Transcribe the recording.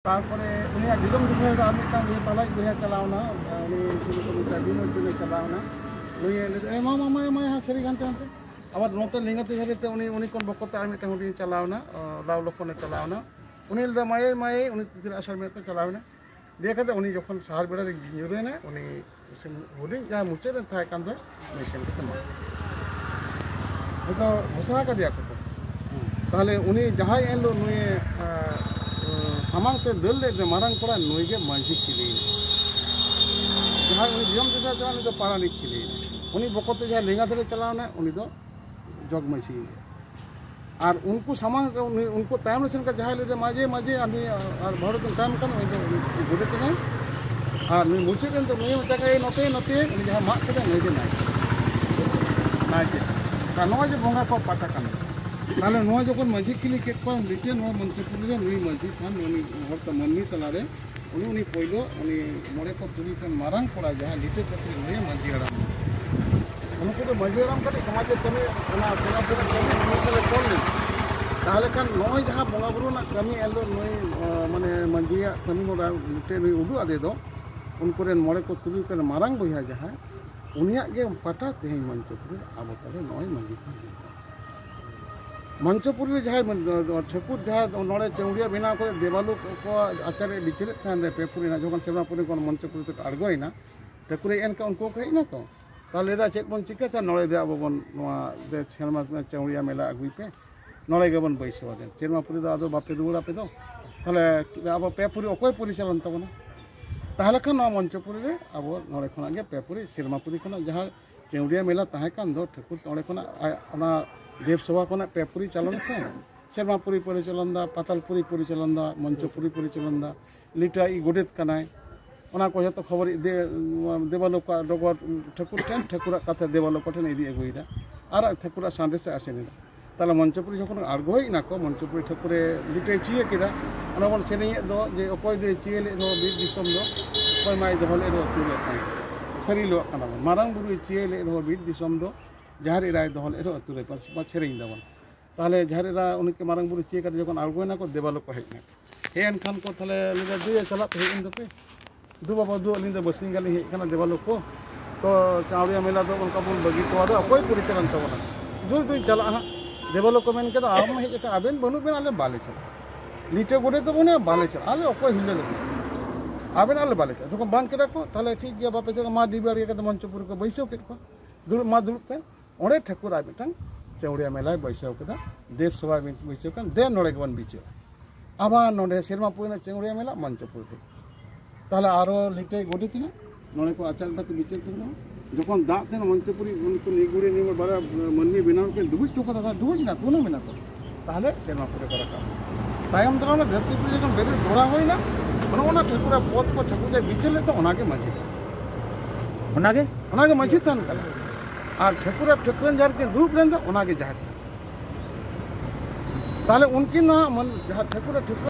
तारपरे उनिया जुगम जुगम दा मिटन ये तलाय बहे चलावना उनी कुनी कुनी दिन दिन चलावना नुये ए मामा मामा हा सरी गानते हंते आबार नोते लिंगाते हेरेते उनी उनी कोन बकोते आर मिटन हुडी चलावना लाव लोकने चलावना उनी दा माये माये उनी तिर आसार मेते चलावना देखते उनी जखन शहर बेड़ा रे गिरेने उनी हुडी जा मुचे रे थाय कांदो मिशन के समा तो घोषणा का दिया को ताहले उनी जहाय एलो नुये सामांगते दल ले मारंग कोड़ा नुईगे मांझी खिली जहाँ उनी जियम दिदा चला उनी तो पारानिक खिली उनी बकोते जहाँ लेंगा धरे चलावना उनी तो जग मांझी और उनको सामांग उनको टाइम लेसन का जहाँ ले माजे माजे आदमी और भारत में टाइम कम उनी तो गुडे तो नहीं और नुई मुझे तो नुई मचा के नोते नोते उनी जहाँ मार के नहीं दे ना के कानों जो बोंगा को पाटा कान ताले नोआ जखन मांझी खिली के को लिटे नोआ मनसेपुर रे नुई मांझी सान उनी हर त मननी तलारे उनी उनी पयलो उनी मोड़े को तुरी कन मारांग कोड़ा जहां लिटे कते नुई मांझी हराम उनको तो मांझी हराम कते समाज कमी ओना सेना पे कमी उनके कोल ले ताले कन नोय जहां बोंगा बुरु ना कमी एलो नुई माने मांझिया कमी मोड़ा लिटे नुई उदु आदे दो उनको रे मोड़े को तुरी कन मारांग बहिया जहां उनिया के पटा तेही मंचपुर आबो तले नोय मांझी मंचपुर जहाँ ठेकुर जहाँ नोड़े चौड़िया बेना को देवालु को आचार्य बिचरे थाने पेपुरी ना जो सेवापुरी को मंचपुर तक अड़गोना ठेकुर एनका उनको कहीना तो ताले चेक बन चिके नोड़े दे अब बन सेरमा चौड़िया मेला अगुई पे नोड़े गेबन बैसवा दे सेरमापुरी दो बापे दुड़ा पे दो ताले अब पेपुरी अकय परिचालन तबना ताहले खान मंचपुरी रे अब नोड़े खना गे पेपुरी सेरमापुरी खना जहाँ चौड़िया मेला ताहे कान दो ठेकुर तोड़े खना ओना देवसभा को पेपुरी चलन सेरमापुरी परिचालन पातालपुरी परिचालन मंचपुरी परिचालन लिटा गोडेत कनाय को जो खबर देवालोक डगर ठेकुर ठेन ठेकुर कथा देवालोक ठेन इदी अगुईदा और ठेकुर सादेश आसेना ताला मंचपुरी जो अड़गोना को मंचपुरी ठेकुरे लिटे चिए किदा बन सेरें जे अकय दे चिए ले बीर दिसम दो अकय माय दहले तुले सारी लो मारांग बुरु चिए ले बीर दिसम दो जहारे राय दहल एरो अतुरे पर सेरें दबन ताहले जहारे रा उनके मारंग बुरु चिए कर जखन अड़गोना को देवालोक को हेजना हेन खान को ताहले लिदा दुए चला हेन दपे दु बाबा दु अलिन दो बसिंग गाली हेकना देवालोक को तो चावड़िया मेला दो उनका बन बगी को दो अकय परिचालन तबना दु दु चला हा देवालोक को मेन के आम हेज का आबेन बनु बेन आले बाले चला लिटे गोडे तो बने बाले चला आले अकय हिले ले आबेन आले बाले चला जखन बांग केदा को ताहले ठीक गया बापे चला मा डिबाड़ी के मंचपुर को बैसो के को दुड़ मा दुड़ पे ओडे ठेकुर आ मिटन चौड़िया मेला बैसाव कदा देवसभा बैसाव कन दे नोड़े गबन बिचो आबा नोडे सेरमापुर चौड़िया मेला मंचपुर थे ताहले आरो लिटे गोडी तिना नोड़े को आचार तक बिचर थे जखन दा थे मंचपुरी उनको निगुड़ी निगुड़ बारा मननी बनाव के डुबुज टोका था डुबुज ना तुनो मेना तो ताहले सेरमापुर को रखा तायम दराना धरतीपुर जखन बेरे धोरा होइना माने ओना ठेकुरा पथ को ठेकुर जे बिचले तो ओनागे माझी ओनागे माझी थान कला और ठेकुरा ठेकुरन जार के दुरुप लेन दो ओनागे जहाज था ताले उनकी ना मन जहाँ ठेकुरा ठेकुरा